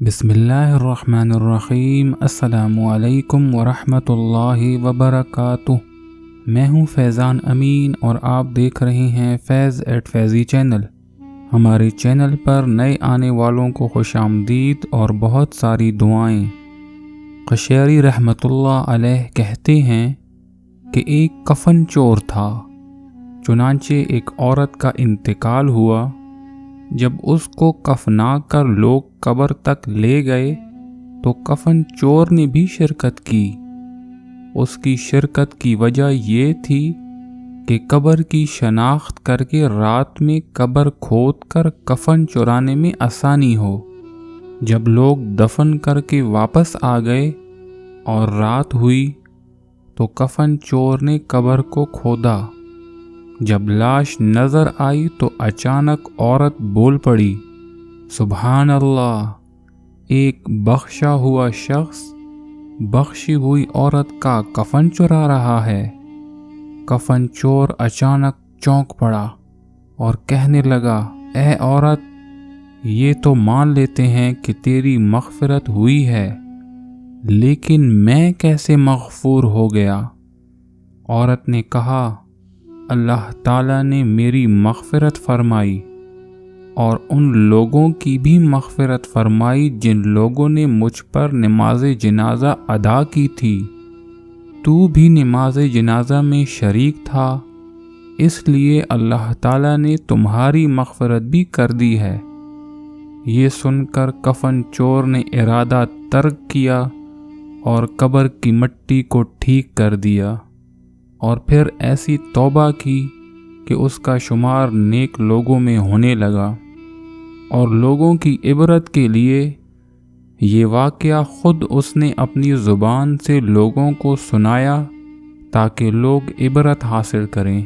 بسم اللہ الرحمن الرحیم۔ السلام علیکم ورحمۃ اللہ وبرکاتہ۔ میں ہوں فیضان امین اور آپ دیکھ رہے ہیں فیض ایٹ فیضی چینل۔ ہمارے چینل پر نئے آنے والوں کو خوش آمدید اور بہت ساری دعائیں۔ قشیری رحمۃ اللہ علیہ کہتے ہیں کہ ایک کفن چور تھا، چنانچہ ایک عورت کا انتقال ہوا۔ جب اس کو کفنا کر لوگ قبر تک لے گئے تو کفن چور نے بھی شرکت کی۔ اس کی شرکت کی وجہ یہ تھی کہ قبر کی شناخت کر کے رات میں قبر کھود کر کفن چرانے میں آسانی ہو۔ جب لوگ دفن کر کے واپس آ گئے اور رات ہوئی تو کفن چور نے قبر کو کھودا۔ جب لاش نظر آئی تو اچانک عورت بول پڑی، سبحان اللہ، ایک بخشا ہوا شخص بخشی ہوئی عورت کا کفن چرا رہا ہے۔ کفن چور اچانک چونک پڑا اور کہنے لگا، اے عورت، یہ تو مان لیتے ہیں کہ تیری مغفرت ہوئی ہے، لیکن میں کیسے مغفور ہو گیا؟ عورت نے کہا، اللہ تعالیٰ نے میری مغفرت فرمائی اور ان لوگوں کی بھی مغفرت فرمائی جن لوگوں نے مجھ پر نماز جنازہ ادا کی تھی۔ تو بھی نماز جنازہ میں شریک تھا، اس لیے اللہ تعالیٰ نے تمہاری مغفرت بھی کر دی ہے۔ یہ سن کر کفن چور نے ارادہ ترک کیا اور قبر کی مٹی کو ٹھیک کر دیا، اور پھر ایسی توبہ کی کہ اس کا شمار نیک لوگوں میں ہونے لگا۔ اور لوگوں کی عبرت کے لیے یہ واقعہ خود اس نے اپنی زبان سے لوگوں کو سنایا تاکہ لوگ عبرت حاصل کریں۔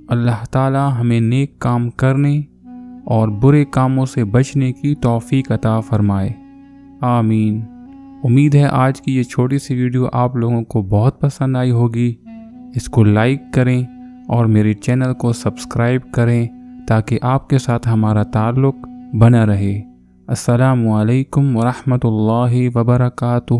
اللہ تعالی ہمیں نیک کام کرنے اور برے کاموں سے بچنے کی توفیق عطا فرمائے، آمین۔ امید ہے آج کی یہ چھوٹی سی ویڈیو آپ لوگوں کو بہت پسند آئی ہوگی۔ اس کو لائک کریں اور میرے چینل کو سبسکرائب کریں تاکہ آپ کے ساتھ ہمارا تعلق بنا رہے۔ السلام علیکم ورحمۃ اللہ وبرکاتہ۔